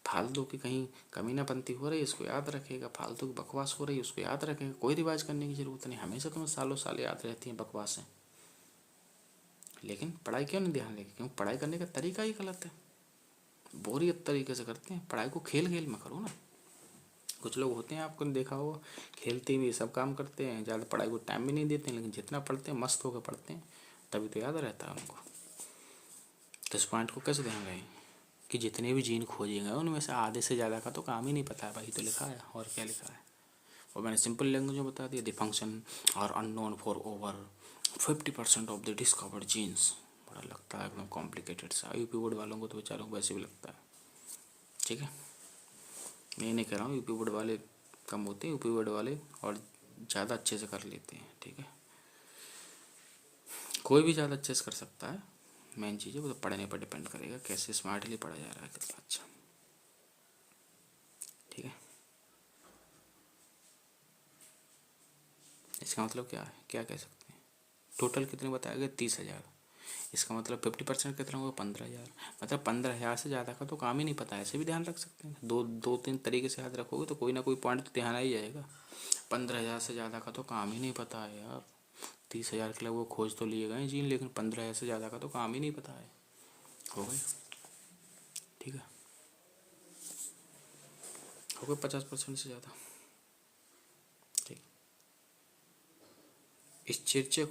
फालतू की कहीं कमीनापंती हो रही है उसको याद रखेगा, फालतू की बकवास हो रही है उसको याद रखेगा। कोई रिवाज करने की ज़रूरत नहीं, हमेशा तुम्हें सालों साल याद रहती हैं बकवासें। लेकिन पढ़ाई क्यों नहीं ध्यान देगी? क्योंकि पढ़ाई करने का तरीका ही गलत है, बोरियत तरीके से करते हैं। पढ़ाई को खेल खेल में करो ना। कुछ लोग होते हैं, आपको देखा होगा, खेलते हुए सब काम करते हैं, ज़्यादा पढ़ाई को टाइम भी नहीं देते हैं, लेकिन जितना पढ़ते हैं मस्त होकर पढ़ते हैं, तभी तो याद रहता है उनको। तो इस पॉइंट को कैसे ध्यान रहे कि जितने भी जीन खोजे गए उनमें से आधे से ज़्यादा का तो काम ही नहीं पता है, भाई तो लिखा है, और क्या लिखा है। और मैंने सिंपल लैंग्वेज में बता दिया, the function are unknown for over 50% of the discovered genes. बड़ा लगता है एकदम कॉम्प्लिकेटेड सा, यूपी बोर्ड वालों को तो बेचारों को वैसे भी लगता है, ठीक है। मैं नहीं कह रहा हूँ यूपी बोर्ड वाले कम होते हैं, यूपी बोर्ड वाले और ज़्यादा अच्छे से कर लेते हैं, ठीक है। कोई भी ज़्यादा अच्छे से कर सकता है, मेन चीज़ है वो तो पढ़ने पर डिपेंड करेगा, कैसे स्मार्टली पढ़ा जा रहा है, कितना अच्छा, ठीक है। इसका मतलब क्या है, क्या कह सकते हैं? टोटल कितने बताया गया? 30,000। इसका मतलब 50% कितना होगा? 15,000। मतलब 15,000 से ज़्यादा का तो काम ही नहीं पता है, ऐसे भी ध्यान रख सकते हैं। दो तीन तरीके से याद रखोगे तो कोई ना कोई पॉइंट तो ध्यान आ ही जाएगा। 15,000 से ज़्यादा का तो काम ही नहीं पता है यार। 30,000 के लिए वो खोज तो लिए गए जीन, लेकिन 15,000 से ज़्यादा का तो काम ही नहीं पता है। हो गए, ठीक है, हो गए 50% से ज़्यादा, ठीक। स्चेरिचिया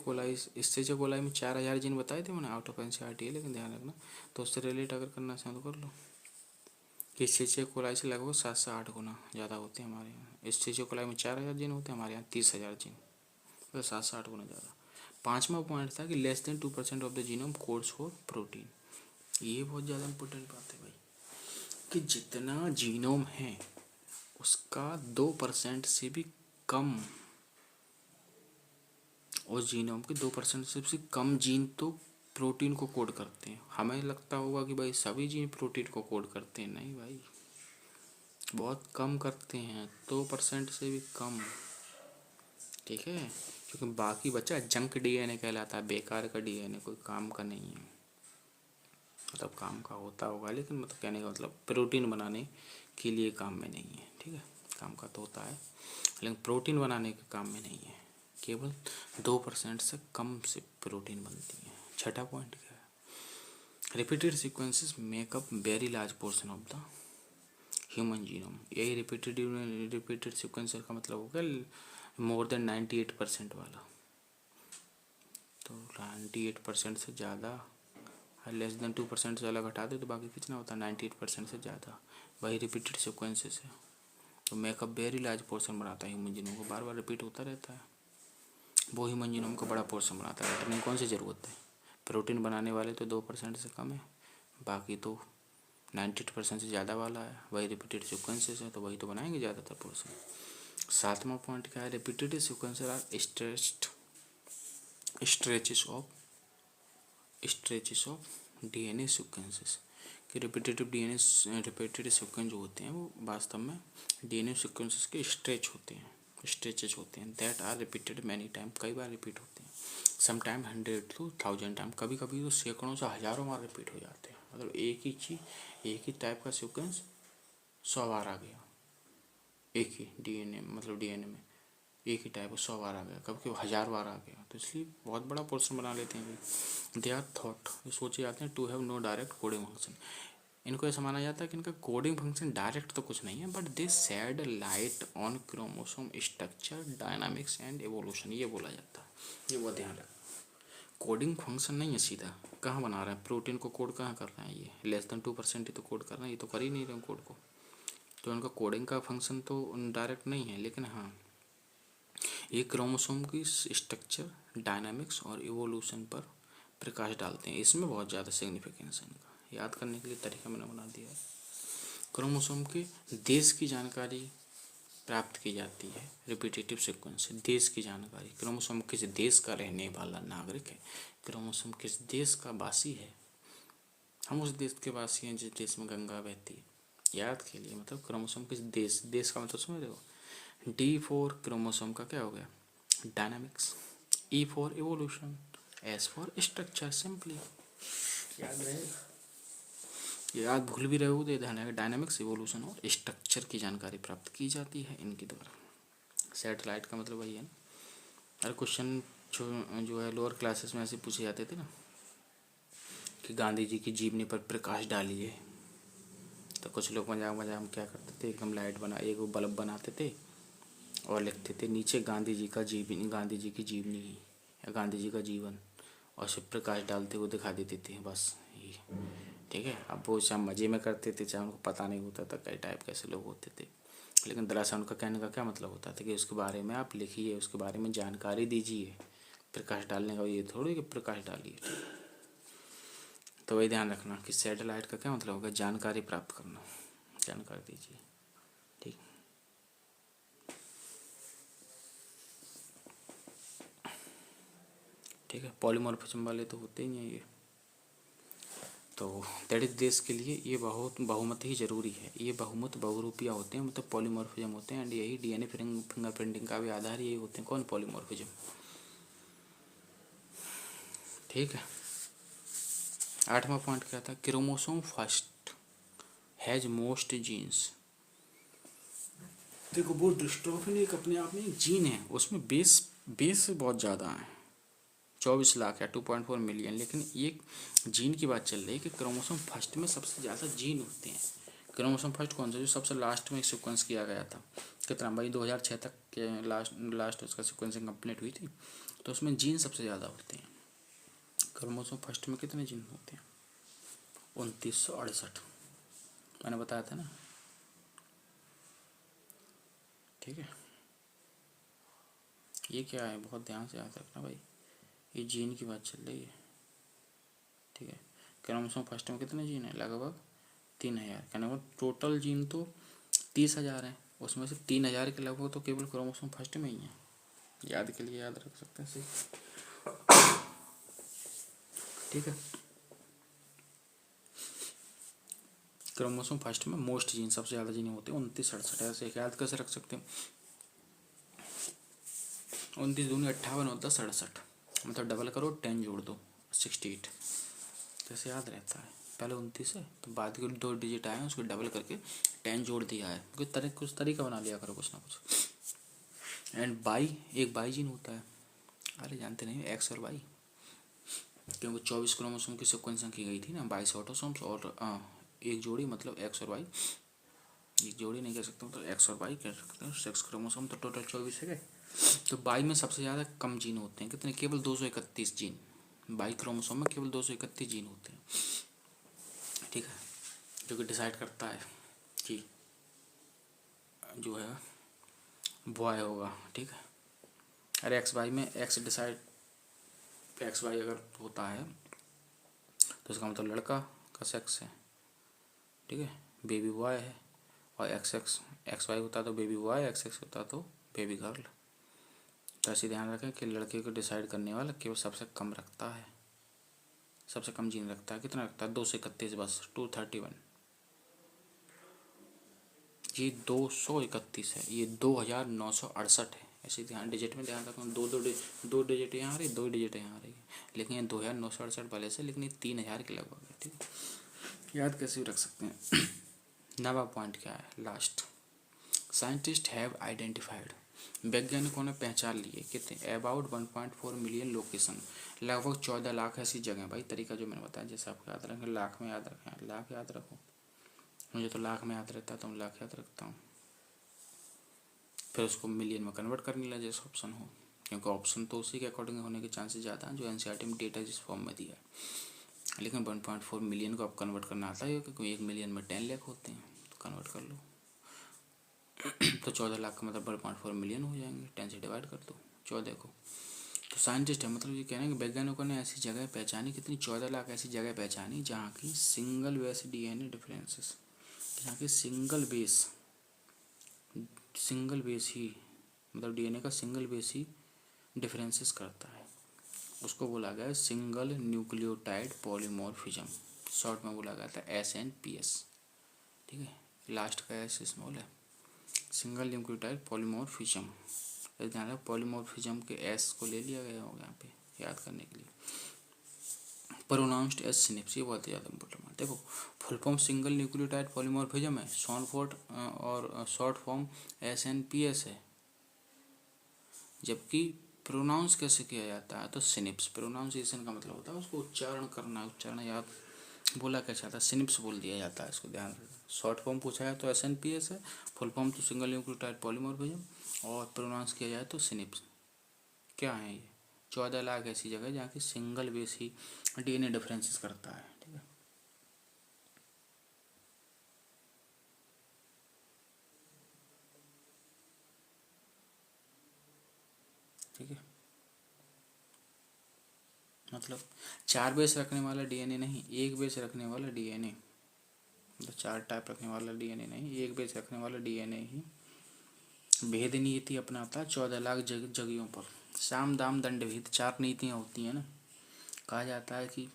कोलाई में 4,000 जीन बताए थे मैंने, आउट ऑफ एनसीईआरटी है, लेकिन ध्यान रखना तो उससे रिलेट अगर करना चाहो तो कर लो। कि स्चेरिचिया कोलाई से लगभग 7 से 8 गुना ज़्यादा होते हैं हमारे यहाँ। स्चेरिचिया कोलाई में 4,000 जीन होते हैं, हमारे यहाँ 30,000 जीन, मतलब 7 से 8 गुना ज़्यादा। 5वां पॉइंट था कि less than 2% of the genome codes for protein. ये बहुत ज़्यादा इंपॉर्टेंट बात है भाई, कि जितना जीनोम है उसका 2% से भी कम, उस जीनोम के 2% से भी कम जीन तो प्रोटीन को कोड करते हैं। हमें लगता होगा कि भाई सभी जीन प्रोटीन को कोड करते हैं, नहीं भाई, बहुत कम करते हैं, 2% से भी कम, ठीक है। क्योंकि बाकी बचा जंक डीएनए कहलाता है, बेकार का डीएनए, कोई काम का नहीं है। मतलब काम का होता होगा, लेकिन मतलब कहने का मतलब प्रोटीन बनाने के लिए काम में नहीं है, ठीक है। काम का तो होता है, लेकिन प्रोटीन बनाने के काम में नहीं है। केवल 2% से कम से प्रोटीन बनती है। छठा पॉइंट क्या है? Repeated sequences makeup very large portion of the human genome. यही रिपीटेड सीक्वेंसर का मतलब हो गया मोर देन 98% वाला। तो 98% से ज़्यादा, लेस देन 2% से अलग हटा दे तो बाकी कितना होता है? 98% से ज़्यादा। वही रिपीटेड सीक्वेंसेस है, तो मेकअप वेरी लार्ज पोर्शन बनाता है ह्यूमन जीनोम को, बार बार रिपीट होता रहता है, वो ह्यूमन जीनोम को बड़ा पोर्शन बनाता है। रटने की कौन सी ज़रूरत है? प्रोटीन बनाने वाले तो 2% से कम है, बाकी तो 98% से ज़्यादा वाला है, वही रिपीटेड सीक्वेंसेस है, तो वही तो बनाएंगे ज़्यादातर पोर्शन। 7वां पॉइंट क्या है? Repeated sequences are stretches of DNA sequences. कि रिपीटेड सीक्वेंस जो होते हैं वो वास्तव में डीएनए सीक्वेंसेस के स्ट्रेचेज होते हैं, that are repeated many time, कई बार रिपीट होते हैं। सम टाइम 100 to 1000 टाइम, कभी कभी तो सैकड़ों से हज़ारों बार रिपीट हो जाते हैं। मतलब एक ही चीज़, एक ही टाइप का सीक्वेंस 100 बार आ गया, एक ही डीएनए, मतलब डीएनए में एक ही टाइप 100 बार आ गया, कभी कभी 1000 बार आ गया, तो इसलिए बहुत बड़ा पोर्शन बना लेते हैं भाई। दे आर थॉट, ये सोचे जाते हैं to have no direct coding function. इनको ऐसा माना जाता है कि इनका कोडिंग फंक्शन डायरेक्ट तो कुछ नहीं है, but they shed light on chromosome structure, dynamics and evolution, ये बोला जाता है। ये बहुत ध्यान रखना, कोडिंग फंक्शन नहीं है सीधा। कहाँ बना रहे हैं प्रोटीन को, कोड कहाँ कर रहे हैं, ये लेस देन 2% ही तो कोड कर रहे हैं, ये तो कर ही नहीं रहे कोड को। तो इनका कोडिंग का फंक्शन तो डायरेक्ट नहीं है, लेकिन हाँ ये क्रोमोसोम की स्ट्रक्चर, डायनामिक्स और इवोल्यूशन पर प्रकाश डालते हैं। इसमें बहुत ज़्यादा सिग्निफिकेंस है इनका, याद करने के लिए तरीका मैंने बना दिया है। क्रोमोसोम के देश की जानकारी प्राप्त की जाती है रिपीटेटिव सीक्वेंस से। देश की जानकारी, क्रोमोसोम किस देश का रहने वाला नागरिक है, क्रोमोसोम किस देश का वासी है, हम उस देश के वासी हैं जिस देश में गंगा बहती है। याद के लिए मतलब क्रोमोसोम किस देश, देश का मतलब समझ रहे हो। D4 क्रोमोसोम का क्या हो गया, dynamics. E for evolution, S for structure. Simply याद रहेगा, याद भूल भी रहे हो तो ध्यान रखना, डायनामिक्स, इवोल्यूशन और स्ट्रक्चर की जानकारी प्राप्त की जाती है इनके द्वारा। सैटेलाइट का मतलब वही है ना। अरे क्वेश्चन जो है लोअर क्लासेस में ऐसे पूछे जाते थे ना कि गांधी जी की जीवनी पर प्रकाश डालिए, तो कुछ लोग मजाक मजाक में क्या करते थे, एकदम लाइट बना, एक वो बल्ब बनाते थे और लिखते थे नीचे गांधी जी का जीवनी, गांधी जी की जीवनी या गांधी जी का जीवन, और सिर्फ प्रकाश डालते हुए दिखा देते थे बस ये। ठीक है, अब वो चाहे मज़े में करते थे, चाहे उनको पता नहीं होता था कई टाइप कैसे लोग होते थे, लेकिन दरअसल उनका कहने का क्या मतलब होता था कि उसके बारे में आप लिखिए, उसके बारे में जानकारी दीजिए। प्रकाश डालने का ये थोड़ी कि प्रकाश डालिए। तो वही ध्यान रखना कि सैटेलाइट का क्या मतलब होगा, जानकारी प्राप्त करना, जानकारी दीजिए। ठीक, ठीक है। पॉलीमॉर्फिज्म वाले तो होते ही हैं ये, तो दैट इज देश के लिए ये बहुत बहुमत ही जरूरी है। ये बहुमत बहुरूपिया होते हैं, मतलब पॉलीमॉर्फिज्म होते हैं, एंड यही डीएनए फिंगरप्रिंटिंग का भी आधार यही होते हैं। कौन, पॉलीमॉर्फिज्म। ठीक है। 8वां पॉइंट क्या था, chromosome first has most genes. देखो वो डिस्ट्रोफिन एक अपने आप में एक जीन है, उसमें बेस बेस बहुत ज़्यादा है, 24 लाख या 2.4 मिलियन, लेकिन ये जीन की बात चल रही है कि क्रोमोसोम फर्स्ट में सबसे ज़्यादा जीन होते हैं। क्रोमोसोम फर्स्ट कौन सा, जो सबसे लास्ट में सीक्वेंस किया गया था, कितना भाई 2006 तक के लास्ट उसका सीक्वेंसिंग कंप्लीट हुई थी, तो उसमें जीन सबसे ज़्यादा होते हैं। क्रोमोसोम फर्स्ट में कितने जीन होते हैं, 2968, मैंने बताया था ना। ठीक है, ये क्या है बहुत ध्यान से याद रखना भाई, ये जीन की बात चल रही है। ठीक है, क्रोमोसोम फर्स्ट में कितने जीन है, लगभग 3000, कहने का टोटल जीन तो 30,000 है, उसमें से 3000 के लगभग तो केवल क्रोमोसोम फर्स्ट में ही है। याद के लिए याद रख सकते हैं सही। ठीक है, क्रोमोसोम फर्स्ट में मोस्ट जीन, सबसे ज़्यादा जीन होते हैं 2968, ऐसे याद कैसे रख सकते हैं, 29 दूनी 58 होता है 67, मतलब डबल करो 10 जोड़ दो 68, कैसे याद रहता है, पहले 29 है तो बाद के 2 डिजिट आए हैं उसको डबल करके 10 जोड़ दिया है, कुछ तरीका बना लिया करो कुछ ना कुछ। एंड बाई, एक बाई जीन होता है, अरे जानते नहीं एक्स और वाई, क्योंकि 24 क्रोमोसोम की सीक्वेंसिंग की गई थी ना, 22 ऑटोसोम्स और एक जोड़ी, मतलब एक्स और वाई, एक जोड़ी नहीं कह सकता, मतलब एक्स और वाई कह सकते हैं, 6 क्रोमोसोम तो टोटल 24 है गए। तो बाई में सबसे ज़्यादा कम जीन होते हैं, कितने, केवल 231 जीन, बाई क्रोमोसोम में केवल 231 जीन होते हैं। ठीक है, जो कि डिसाइड करता है कि जो है बॉय होगा। ठीक है, अरे एक्स वाई में एक्स डिसाइड, एक्स वाई अगर होता है तो इसका मतलब लड़का का सेक्स है। ठीक है, बेबी बॉय है, और एक्स वाई होता तो बेबी बॉय, एक्स होता तो बेबी गर्ल। तो ऐसे ध्यान रखें कि लड़के को डिसाइड करने वाला केवल सबसे कम रखता है, सबसे कम जीन रखता है, कितना रखता है 231 बस, 231, ये 231 है, ये 2968 है, ऐसे ध्यान डिजिट में ध्यान रखना, दो डिजिट यहाँ आ रही, 2 डिजिट यहाँ आ रही है, लेकिन ये 2968 भले से, लेकिन ये 3000 के लगभग है। ठीक है, याद कैसे रख सकते हैं। 9वां पॉइंट क्या है, लास्ट, साइंटिस्ट हैव आइडेंटिफाइड, वैज्ञानिकों ने पहचान लिए कितने, अबाउट 1.4 मिलियन लोकेशन, लगभग 14 लाख ऐसी जगह। भाई तरीका जो मैंने बताया, जैसे आपको याद रखें, लाख में याद रखें, लाख याद रखो, मुझे तो लाख में याद रहता है तो मैं लाख याद रखता हूँ, फिर उसको मिलियन में कन्वर्ट करने लगा जैसे ऑप्शन हो, क्योंकि ऑप्शन तो उसी के अकॉर्डिंग होने के चांसेस ज़्यादा हैं जो एनसीईआरटी में डेटा जिस फॉर्म में दिया है। लेकिन 1.4 मिलियन को आप कन्वर्ट करना आता है, क्योंकि 1 मिलियन में 10 लाख होते हैं, तो कन्वर्ट कर लो। तो 14 लाख का मतलब 1.4 मिलियन हो जाएंगे, 10 से डिवाइड कर दो 14 को। तो साइंटिस्ट है, मतलब ये कह रहे हैं कि वैज्ञानिकों ने ऐसी जगह पहचानी, कितनी, 14 लाख ऐसी जगह पहचानी जहाँ की सिंगल बेस डीएनए डिफरेंसेस, जहाँ की सिंगल बेस ही, मतलब डीएनए का सिंगल बेस ही डिफरेंसेस करता है, उसको बोला गया है सिंगल न्यूक्लियोटाइड पॉलीमॉर्फिज्म, शॉर्ट में बोला गया था SNPS। ठीक है, लास्ट का एस स्मॉल है, सिंगल न्यूक्लियोटाइड पॉलीमॉर्फिज्म, ध्यान रखो पॉलीमॉर्फिज्म के एस को ले लिया गया होगा यहाँ पे याद करने के लिए। प्रोनाउंस्ड एज सिनिप्स, ये बहुत ज़्यादा इंपॉर्टेंट है। देखो full form single nucleotide polymorphism है, शॉर्ट फॉर्म SNPS है, जबकि प्रोनाउंस कैसे किया जाता है, तो सिनिप्स, प्रोनाउंसिएशन का मतलब होता है उसको उच्चारण करना, उच्चारण याद बोला क्या चाहता है, सिनिप्स बोल दिया जाता है, इसको ध्यान रखना। शॉर्ट फॉर्म पूछा है तो SNPS है, फुल फॉर्म तो सिंगल न्यूक्लियोटाइड पॉलीमॉर्फिज्म, और प्रोनाउंस किया जाए तो सिनिप्स। क्या है ये, 14 लाख ऐसी जगह जहाँ की सिंगल बेस ही डीएनए डिफरेंसेस करता है। ठीक है, ठीक है, मतलब 4 बेस रखने वाला डीएनए नहीं, 1 बेस रखने वाला डीएनए, मतलब 4 टाइप रखने वाला डीएनए नहीं, 1 बेस रखने वाला डीएनए ही भेद नीति अपनाता 14 लाख जगहों पर। साम दाम दंड भेद 4 नीतियाँ होती हैं ना, कहा जाता है कि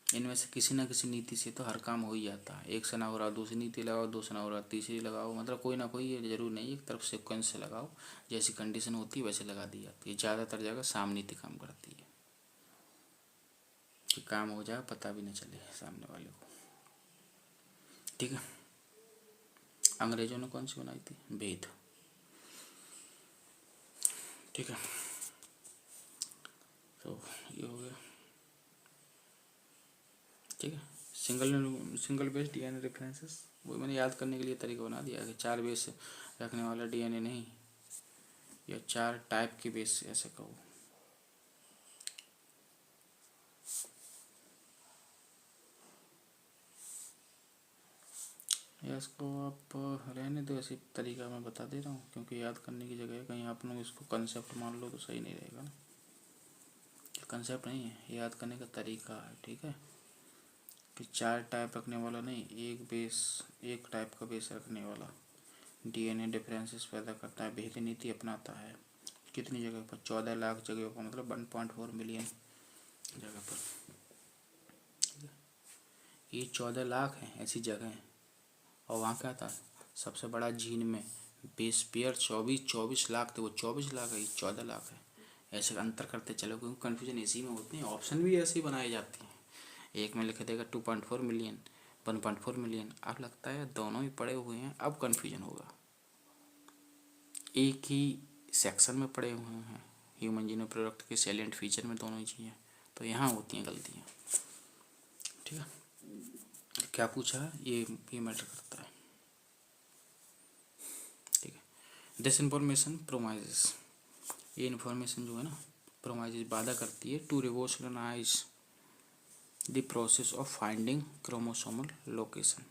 इनमें से किसी न किसी नीति से तो हर काम हो ही जाता है, एक से ना हो रहा दूसरी नीति लगाओ, दो से ना हो रहा तीसरी लगाओ, मतलब कोई ना कोई, ये जरूर नहीं एक तरफ सिक्वेंस से लगाओ, जैसी कंडीशन होती है वैसे लगा दी जाती है। ज़्यादातर जगह साम नीति काम करती है कि काम हो जाए पता भी नहीं चले सामने वाले को। ठीक है, अंग्रेजों ने कौन सी बनाई थी, भेद। ठीक है, तो ये हो गया। ठीक है, सिंगल बेस डीएनए रेफरेंसेस, वो मैंने याद करने के लिए तरीका बना दिया कि 4 बेस रखने वाला डीएनए नहीं, या 4 टाइप के बेस ऐसे कहो। या इसको आप रहने दो, ऐसी तरीका मैं बता दे रहा हूँ, क्योंकि याद करने की जगह कहीं आप लोग इसको कंसेप्ट मान लो तो सही नहीं रहेगा ना, कंसेप्ट नहीं है, याद करने का तरीका है। ठीक है, कि 4 टाइप रखने वाला नहीं, एक टाइप का बेस रखने वाला डीएनए डिफरेंसेस पैदा करता है, भेद नीति अपनाता है, कितनी जगह पर, 14 लाख जगह पर, मतलब 1.4 मिलियन जगह पर। ये 14 लाख हैं ऐसी जगह हैं, और वहाँ क्या था, सबसे बड़ा जीन में बेस पेयर 24 लाख थे, वो 24 लाख है, ये 14 लाख है, ऐसे अंतर करते चलो, क्योंकि कन्फ्यूजन इसी में होती है, ऑप्शन भी ऐसे ही बनाई जाती हैं, एक में लिख देगा 2.4 मिलियन, 1.4 मिलियन, अब लगता है दोनों ही पड़े हुए हैं, अब कन्फ्यूजन होगा, एक ही सेक्शन में पड़े हुए हैं, ह्यूमन जीनोम प्रोडक्ट के सैलिएंट फीचर में दोनों ही चीज़ें, तो यहाँ होती हैं गलतियाँ। ठीक है, क्या पूछा है ये मैटर करता है। ठीक है, डिस इन्फॉर्मेशन प्रोमाइजेस, ये इन्फॉर्मेशन जो है ना प्रोमाइजेस बाधा करती है to revolutionize the process of finding chromosomal location.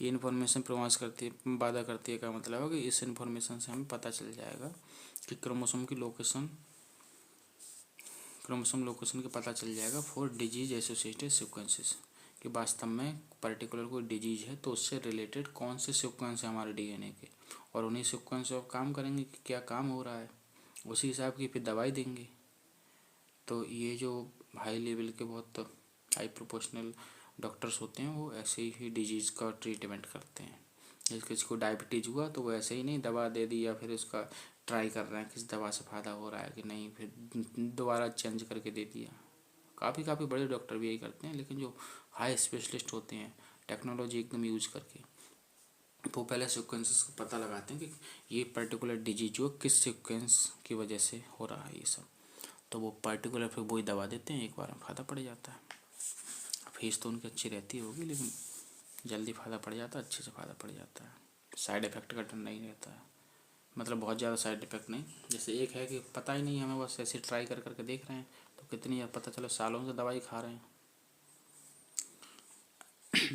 ये इन्फॉर्मेशन प्रोमाइज करती है, बाधा करती है, का मतलब है कि इस इन्फॉर्मेशन से हमें पता चल जाएगा कि क्रोमोसोम लोकेशन का पता चल जाएगा फॉर डिजीज एसोसिएटेड सीक्वेंसेस, कि वास्तव में पर्टिकुलर कोई डिजीज है तो उससे रिलेटेड कौन से सीक्वेंस है हमारे डीएनए के, और उन्हीं सीक्वेंस पर काम करेंगे कि क्या काम हो रहा है, उसी हिसाब की फिर दवाई देंगे। तो ये जो हाई लेवल के बहुत हाई प्रोपोर्शनल डॉक्टर्स होते हैं वो ऐसे ही डिजीज़ का ट्रीटमेंट करते हैं, जैसे किसी को डायबिटीज़ हुआ तो वो ऐसे ही नहीं दवा दे दी या फिर उसका ट्राई कर रहे हैं किस दवा से फ़ायदा हो रहा है कि नहीं, फिर दोबारा चेंज करके दे दिया। काफ़ी बड़े डॉक्टर भी यही करते हैं, लेकिन जो हाई स्पेशलिस्ट होते हैं टेक्नोलॉजी एकदम यूज करके, वो पहले सीक्वेंसेस को पता लगाते हैं कि ये पर्टिकुलर डिजीज जो किस सीक्वेंस की वजह से हो रहा है ये सब, तो वो पर्टिकुलर फिर वही दवा देते हैं, एक बार में फ़ायदा पड़ जाता है। फीस तो उनकी अच्छी रहती होगी, लेकिन जल्दी फ़ायदा पड़ जाता है, अच्छे से फ़ायदा पड़ जाता है। साइड इफ़ेक्ट का डर नहीं रहता है, मतलब बहुत ज़्यादा साइड इफ़ेक्ट नहीं। जैसे एक है कि पता ही नहीं, हमें बस ऐसे ट्राई कर करके देख रहे हैं, तो कितनी पता चलो सालों से दवाई खा रहे हैं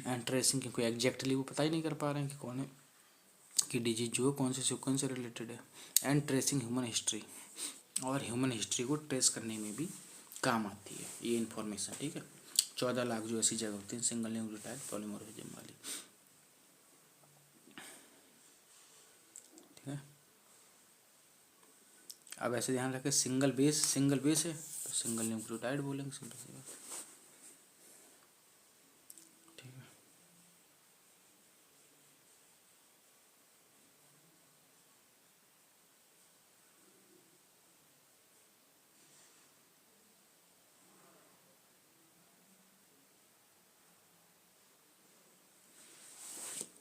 एंड ट्रेसिंग की कोई एग्जैक्टली वो पता ही नहीं कर पा रहे हैं कि कौन है, कि डिजीज जो है कौन से सीक्वेंस से रिलेटेड है। एंड ट्रेसिंग ह्यूमन हिस्ट्री, और ह्यूमन हिस्ट्री को ट्रेस करने में भी काम आती है ये इन्फॉर्मेशन, ठीक है। 14 लाख जो ऐसी जगह होती है सिंगल न्यूक्लियोटाइड पॉलीमॉर्फिज्म वाली, ठीक है। अब ऐसे ध्यान रखें सिंगल बेस है तो सिंगल न्यूक्लियोटाइड बोलेंगे, सिंगल सी बात, ठीक है।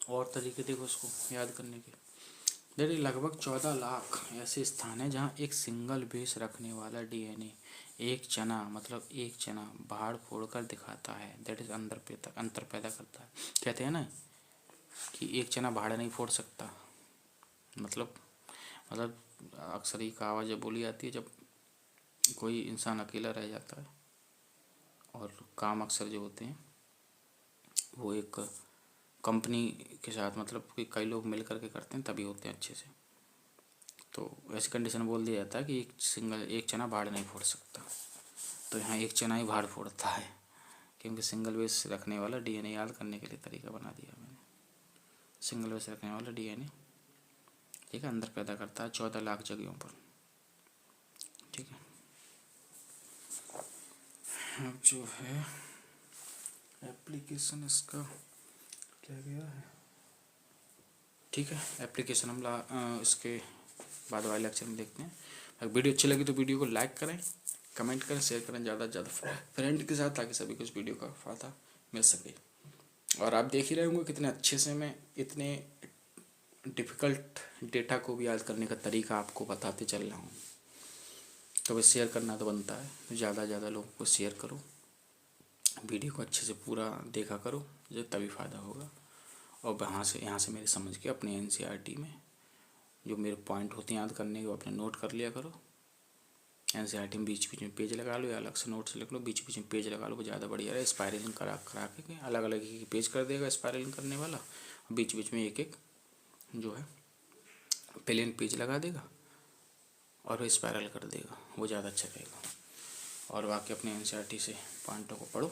और तरीके देखो उसको याद करने के। देखिए लगभग 14 लाख ऐसे स्थान हैं जहाँ एक सिंगल बेस रखने वाला डीएनए एक चना, मतलब एक चना भाड़ फोड़ कर दिखाता है, दैट इज अंतर पैदा करता है। कहते हैं ना कि एक चना भाड़ नहीं फोड़ सकता, मतलब अक्सर ही कहावत जब बोली जाती है जब कोई इंसान अकेला रह जाता है, और काम अक्सर जो होते हैं वो एक कंपनी के साथ, मतलब कि कई लोग मिल करके करते हैं तभी होते हैं अच्छे से, तो ऐसी कंडीशन बोल दिया जाता है कि एक चना भाड़ नहीं फोड़ सकता। तो यहाँ एक चना ही भाड़ फोड़ता है, क्योंकि सिंगल बेस रखने वाला डीएनए याद करने के लिए तरीका बना दिया मैंने। सिंगल बेस रखने वाला डीएनए, ठीक है, अंदर पैदा करता है 14 लाख जगहों पर, ठीक है। अब जो है एप्लीकेशन इसका क्या गया है, ठीक है। एप्लीकेशन हम इसके बाद वाले लेक्चर में देखते हैं। अगर वीडियो अच्छी लगी तो वीडियो को लाइक करें, कमेंट करें, शेयर करें ज़्यादा से ज़्यादा फ्रेंड के साथ, ताकि सभी को इस वीडियो का फ़ायदा मिल सके। और आप देख ही रहे होंगे कितने अच्छे से मैं इतने डिफ़िकल्ट डेटा को भी याद करने का तरीका आपको बताते चल रहा हूँ। तो बस शेयर करना तो बनता है, ज़्यादा से ज़्यादा लोगों को शेयर करो, वीडियो को अच्छे से पूरा देखा करो, जो तभी फ़ायदा होगा। और यहाँ से मेरे समझ के अपने एनसीईआरटी में जो मेरे पॉइंट होते हैं याद करने के, वो अपने नोट कर लिया करो। एनसीईआरटी में बीच बीच में पेज लगा लो, या अलग से नोट्स लिख लो, बीच बीच में पेज लगा लो, वो ज़्यादा बढ़िया है। स्पायरलिंग करा के अलग अलग ही पेज कर देगा स्पायरलिंग करने वाला, बीच बीच में एक एक जो है प्लेन पेज लगा देगा और वो स्पायरल कर देगा, वो ज़्यादा अच्छा रहेगा। और बाकी अपने एनसीईआरटी से पॉइंटों को पढ़ो,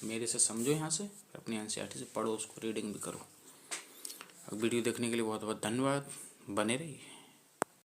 मेरे से समझो यहाँ से, अपनी एनसीईआरटी से पढ़ो, उसको रीडिंग भी करो। वीडियो देखने के लिए बहुत बहुत धन्यवाद, बने रहिए।